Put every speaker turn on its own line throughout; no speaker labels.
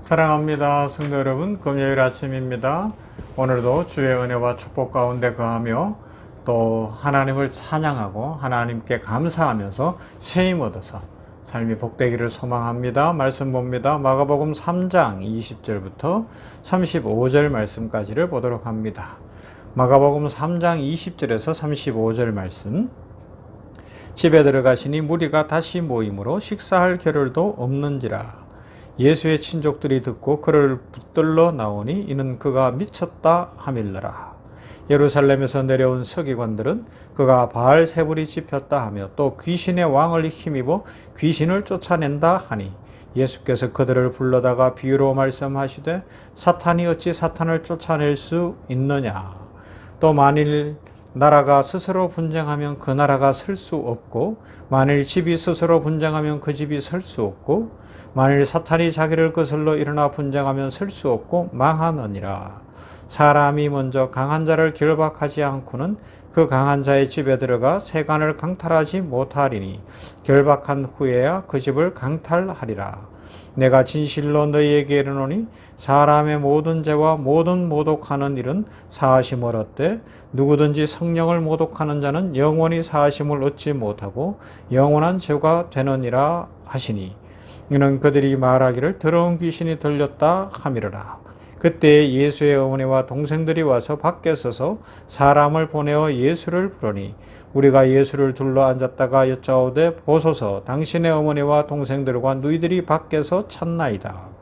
사랑합니다. 성도 여러분, 금요일 아침입니다. 오늘도 주의 은혜와 축복 가운데 거하며 또 하나님을 찬양하고 하나님께 감사하면서 새 힘 얻어서 삶이 복되기를 소망합니다. 말씀 봅니다. 마가복음 3장 20절부터 35절 말씀까지를 보도록 합니다. 마가복음 3장 20절에서 35절 말씀. 집에 들어가시니 무리가 다시 모임으로 식사할 겨를도 없는지라. 예수의 친족들이 듣고 그를 붙들러 나오니 이는 그가 미쳤다 하밀러라. 예루살렘에서 내려온 서기관들은 그가 바알세불이 집혔다 하며 또 귀신의 왕을 힘입어 귀신을 쫓아낸다 하니 예수께서 그들을 불러다가 비유로 말씀하시되 사탄이 어찌 사탄을 쫓아낼 수 있느냐. 또 만일 나라가 스스로 분쟁하면 그 나라가 설 수 없고 만일 집이 스스로 분쟁하면 그 집이 설 수 없고 만일 사탄이 자기를 거슬러 일어나 분쟁하면 설 수 없고 망하느니라. 사람이 먼저 강한 자를 결박하지 않고는 그 강한 자의 집에 들어가 세간을 강탈하지 못하리니 결박한 후에야 그 집을 강탈하리라. 내가 진실로 너희에게 이르노니 사람의 모든 죄와 모든 모독하는 일은 사하심을 얻되 누구든지 성령을 모독하는 자는 영원히 사하심을 얻지 못하고 영원한 죄가 되느니라 하시니 이는 그들이 말하기를 더러운 귀신이 들렸다 하미르라. 그때 예수의 어머니와 동생들이 와서 밖에 서서 사람을 보내어 예수를 부르니 우리가 예수를 둘러 앉았다가 여짜오되 보소서 당신의 어머니와 동생들과 너희들이 밖에서 찾나이다.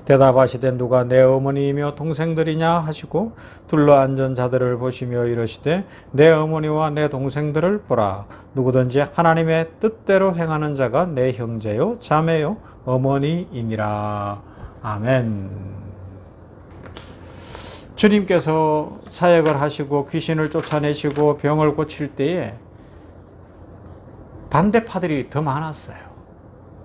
대답하시되 누가 내 어머니이며 동생들이냐 하시고 둘러 앉은 자들을 보시며 이르시되 내 어머니와 내 동생들을 보라. 누구든지 하나님의 뜻대로 행하는 자가 내 형제요 자매요 어머니이니라. 아멘. 주님께서 사역을 하시고 귀신을 쫓아내시고 병을 고칠 때에 반대파들이 더 많았어요.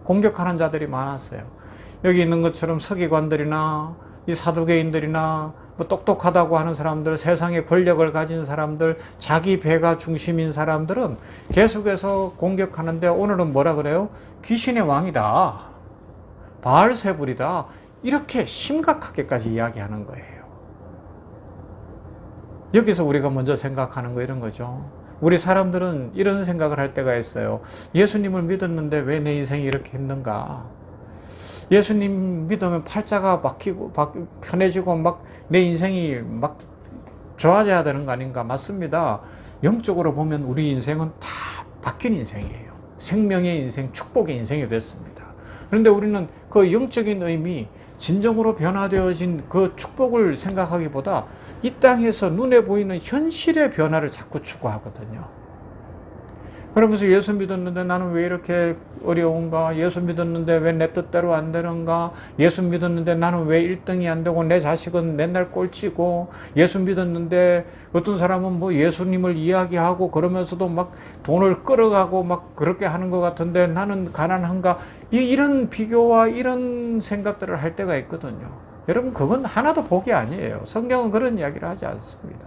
공격하는 자들이 많았어요. 여기 있는 것처럼 서기관들이나 이 사두개인들이나 뭐 똑똑하다고 하는 사람들, 세상의 권력을 가진 사람들, 자기 배가 중심인 사람들은 계속해서 공격하는데 오늘은 뭐라 그래요? 귀신의 왕이다. 바알세불이다. 이렇게 심각하게까지 이야기하는 거예요. 여기서 우리가 먼저 생각하는 거 이런 거죠. 우리 사람들은 이런 생각을 할 때가 있어요. 예수님을 믿었는데 왜 내 인생이 이렇게 힘든가? 예수님 믿으면 팔자가 막히고 편해지고 막 내 인생이 막 좋아져야 되는 거 아닌가? 맞습니다. 영적으로 보면 우리 인생은 다 바뀐 인생이에요. 생명의 인생, 축복의 인생이 됐습니다. 그런데 우리는 그 영적인 의미, 진정으로 변화되어진 그 축복을 생각하기보다 이 땅에서 눈에 보이는 현실의 변화를 자꾸 추구하거든요. 그러면서 예수 믿었는데 나는 왜 이렇게 어려운가? 예수 믿었는데 왜 내 뜻대로 안 되는가? 예수 믿었는데 나는 왜 1등이 안 되고 내 자식은 맨날 꼴찌고, 예수 믿었는데 어떤 사람은 뭐 예수님을 이야기하고 그러면서도 막 돈을 끌어가고 막 그렇게 하는 것 같은데 나는 가난한가? 이런 비교와 이런 생각들을 할 때가 있거든요. 여러분, 그건 하나도 복이 아니에요. 성경은 그런 이야기를 하지 않습니다.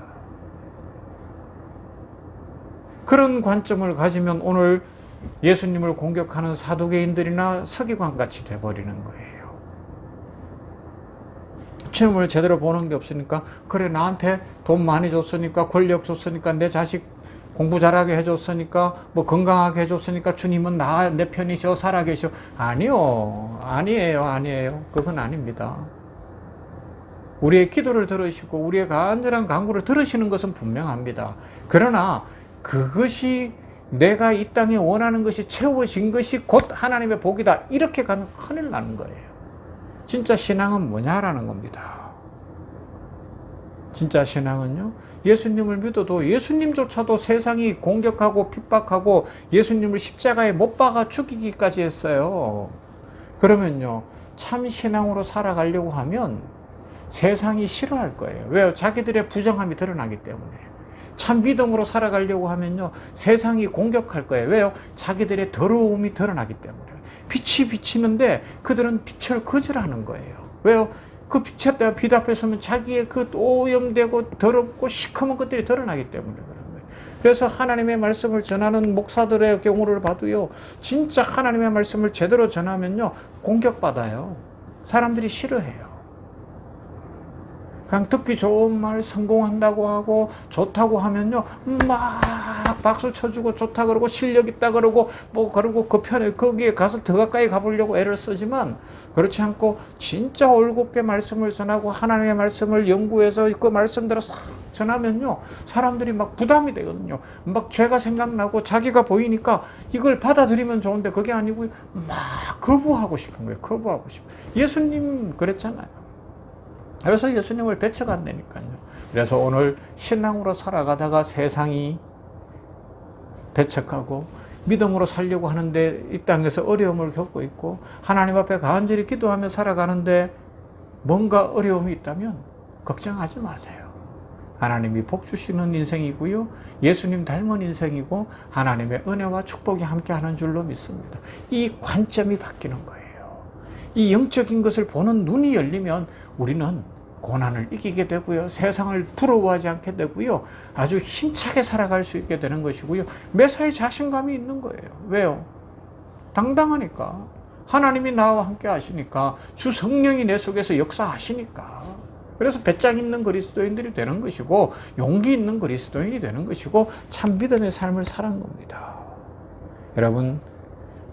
그런 관점을 가지면 오늘 예수님을 공격하는 사두개인들이나 서기관같이 돼버리는 거예요. 주님을 제대로 보는 게 없으니까, 그래 나한테 돈 많이 줬으니까, 권력 줬으니까, 내 자식 공부 잘하게 해줬으니까, 뭐 건강하게 해줬으니까 주님은 내 편이셔, 살아계셔. 아니요. 아니에요. 그건 아닙니다. 우리의 기도를 들으시고 우리의 간절한 간구를 들으시는 것은 분명합니다. 그러나 그것이 내가 이 땅에 원하는 것이 채워진 것이 곧 하나님의 복이다. 이렇게 가면 큰일 나는 거예요. 진짜 신앙은 뭐냐라는 겁니다. 진짜 신앙은요, 예수님을 믿어도 예수님조차도 세상이 공격하고 핍박하고 예수님을 십자가에 못 박아 죽이기까지 했어요. 그러면요, 참 신앙으로 살아가려고 하면 세상이 싫어할 거예요. 왜요? 자기들의 부정함이 드러나기 때문에. 참 믿음으로 살아가려고 하면요, 세상이 공격할 거예요. 왜요? 자기들의 더러움이 드러나기 때문에. 빛이 비치는데 그들은 빛을 거절하는 거예요. 왜요? 그 빛에 빛 앞에 서면 자기의 그 오염되고 더럽고 시커먼 것들이 드러나기 때문에 그런 거예요. 그래서 하나님의 말씀을 전하는 목사들의 경우를 봐도요, 진짜 하나님의 말씀을 제대로 전하면요, 공격받아요. 사람들이 싫어해요. 그냥 듣기 좋은 말 성공한다고 하고 좋다고 하면요 막 박수 쳐주고 좋다 그러고 실력 있다 그러고 뭐 그러고 그 편에 거기에 가서 더 가까이 가보려고 애를 쓰지만 그렇지 않고 진짜 올곧게 말씀을 전하고 하나님의 말씀을 연구해서 그 말씀대로 싹 전하면요 사람들이 막 부담이 되거든요. 막 죄가 생각나고 자기가 보이니까 이걸 받아들이면 좋은데 그게 아니고 막 거부하고 싶은 거예요. 거부하고 싶어. 예수님 그랬잖아요. 그래서 예수님을 배척한다니까요. 그래서 오늘 신앙으로 살아가다가 세상이 배척하고 믿음으로 살려고 하는데 이 땅에서 어려움을 겪고 있고 하나님 앞에 간절히 기도하며 살아가는데 뭔가 어려움이 있다면 걱정하지 마세요. 하나님이 복 주시는 인생이고요. 예수님 닮은 인생이고 하나님의 은혜와 축복이 함께하는 줄로 믿습니다. 이 관점이 바뀌는 거예요. 이 영적인 것을 보는 눈이 열리면 우리는 고난을 이기게 되고요. 세상을 부러워하지 않게 되고요. 아주 힘차게 살아갈 수 있게 되는 것이고요. 매사에 자신감이 있는 거예요. 왜요? 당당하니까. 하나님이 나와 함께 하시니까. 주 성령이 내 속에서 역사하시니까. 그래서 배짱 있는 그리스도인들이 되는 것이고 용기 있는 그리스도인이 되는 것이고 참 믿음의 삶을 사는 겁니다. 여러분,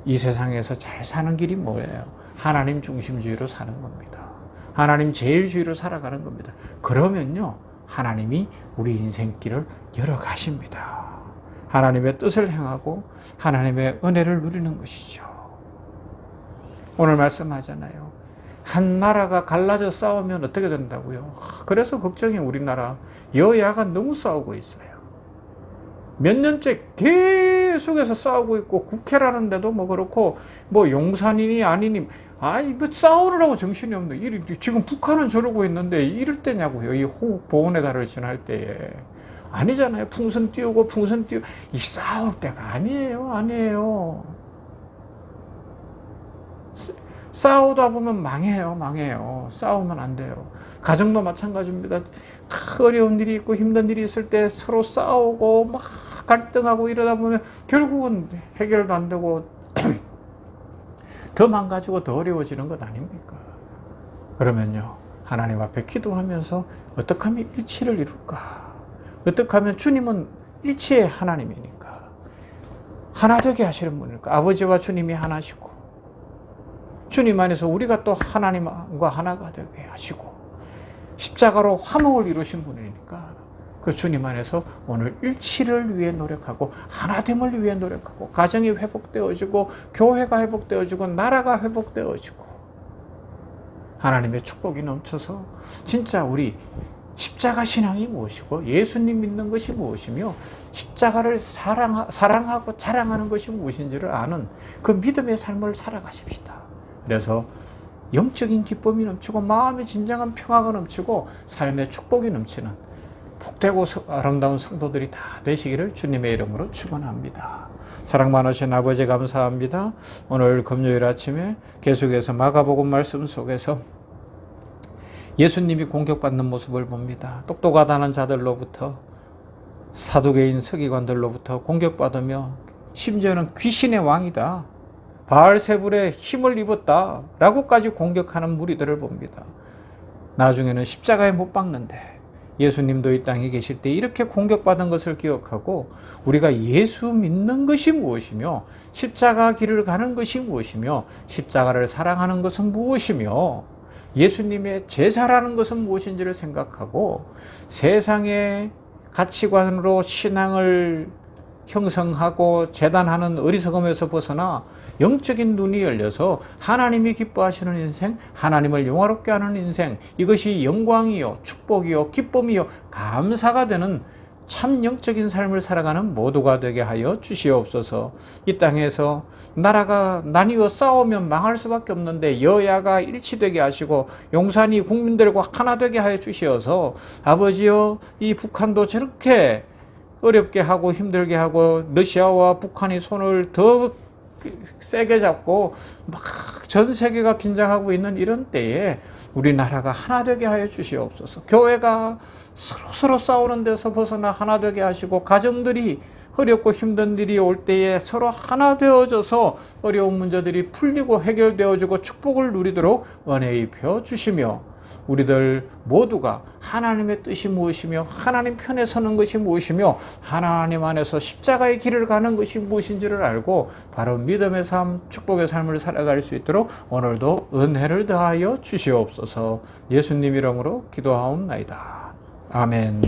이 세상에서 잘 사는 길이 뭐예요? 하나님 중심주의로 사는 겁니다. 하나님 제일주의로 살아가는 겁니다. 그러면요 하나님이 우리 인생길을 열어가십니다. 하나님의 뜻을 행하고 하나님의 은혜를 누리는 것이죠. 오늘 말씀하잖아요. 한 나라가 갈라져 싸우면 어떻게 된다고요? 그래서 걱정이 우리나라 여야가 너무 싸우고 있어요. 몇 년째 계속해서 싸우고 있고 국회라는데도 뭐 그렇고 뭐 용산이니 아니니 아니 뭐 싸우느라고 정신이 없네. 지금 북한은 저러고 있는데 이럴 때냐고요. 이 호국 보훈의 달을 지날 때에 아니잖아요. 풍선 띄우고 이 싸울 때가 아니에요. 싸우다 보면 망해요. 싸우면 안 돼요. 가정도 마찬가지입니다. 어려운 일이 있고 힘든 일이 있을 때 서로 싸우고 막 갈등하고 이러다 보면 결국은 해결도 안 되고 더 망가지고 더 어려워지는 것 아닙니까? 그러면요 하나님 앞에 기도하면서 어떻게 하면 일치를 이룰까? 어떻게 하면 주님은 일치의 하나님이니까 하나 되게 하시는 분이니까 아버지와 주님이 하나시고 주님 안에서 우리가 또 하나님과 하나가 되게 하시고 십자가로 화목을 이루신 분이니까 그 주님 안에서 오늘 일치를 위해 노력하고 하나됨을 위해 노력하고 가정이 회복되어지고 교회가 회복되어지고 나라가 회복되어지고 하나님의 축복이 넘쳐서 진짜 우리 십자가 신앙이 무엇이고 예수님 믿는 것이 무엇이며 십자가를 사랑하고 자랑하는 것이 무엇인지를 아는 그 믿음의 삶을 살아가십시다. 그래서 영적인 기쁨이 넘치고 마음의 진정한 평화가 넘치고 삶의 축복이 넘치는 복되고 아름다운 성도들이 다 되시기를 주님의 이름으로 축원합니다. 사랑 많으신 아버지 감사합니다. 오늘 금요일 아침에 계속해서 마가복음 말씀 속에서 예수님이 공격받는 모습을 봅니다. 똑똑하다는 자들로부터 사두개인 서기관들로부터 공격받으며 심지어는 귀신의 왕이다. 바알세불의 힘을 입었다. 라고까지 공격하는 무리들을 봅니다. 나중에는 십자가에 못 박는데 예수님도 이 땅에 계실 때 이렇게 공격받은 것을 기억하고 우리가 예수 믿는 것이 무엇이며 십자가 길을 가는 것이 무엇이며 십자가를 사랑하는 것은 무엇이며 예수님의 제사라는 것은 무엇인지를 생각하고 세상의 가치관으로 신앙을 형성하고 재단하는 어리석음에서 벗어나 영적인 눈이 열려서 하나님이 기뻐하시는 인생, 하나님을 영화롭게 하는 인생, 이것이 영광이요 축복이요 기쁨이요 감사가 되는 참 영적인 삶을 살아가는 모두가 되게 하여 주시옵소서. 이 땅에서 나라가 나뉘어 싸우면 망할 수밖에 없는데 여야가 일치되게 하시고 용산이 국민들과 하나 되게 하여 주시어서 아버지여 이 북한도 저렇게 어렵게 하고 힘들게 하고 러시아와 북한이 손을 더 세게 잡고 막 전 세계가 긴장하고 있는 이런 때에 우리나라가 하나 되게 하여 주시옵소서. 교회가 서로 싸우는 데서 벗어나 하나 되게 하시고 가정들이 어렵고 힘든 일이 올 때에 서로 하나 되어져서 어려운 문제들이 풀리고 해결되어지고 축복을 누리도록 은혜 입혀 주시며, 우리들 모두가 하나님의 뜻이 무엇이며 하나님 편에 서는 것이 무엇이며 하나님 안에서 십자가의 길을 가는 것이 무엇인지를 알고 바로 믿음의 삶, 축복의 삶을 살아갈 수 있도록 오늘도 은혜를 더하여 주시옵소서. 예수님 이름으로 기도하옵나이다. 아멘.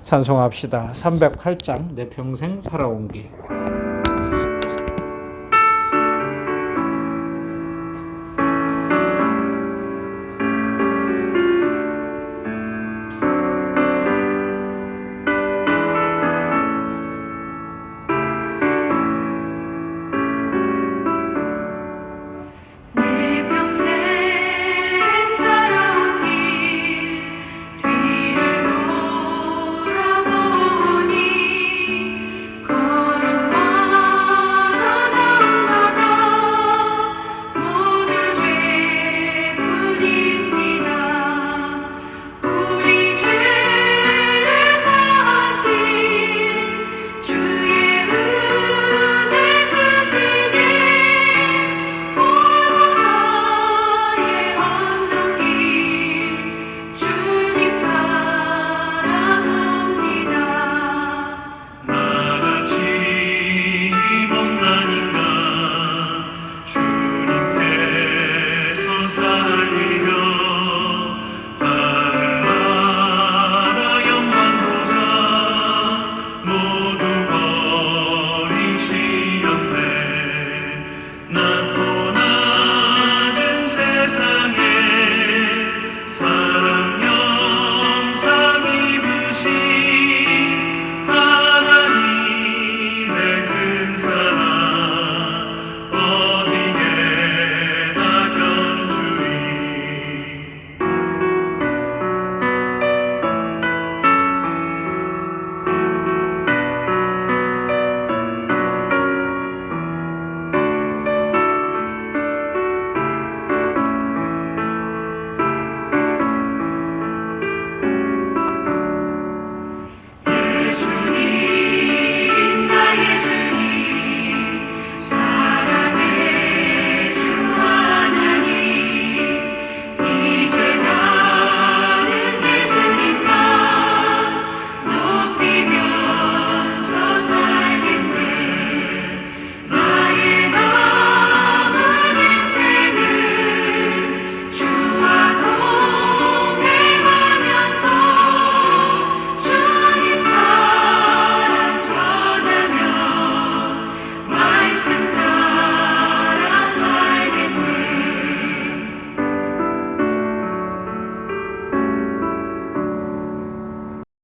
찬송합시다. 308장 내 평생 살아온 길.
세상에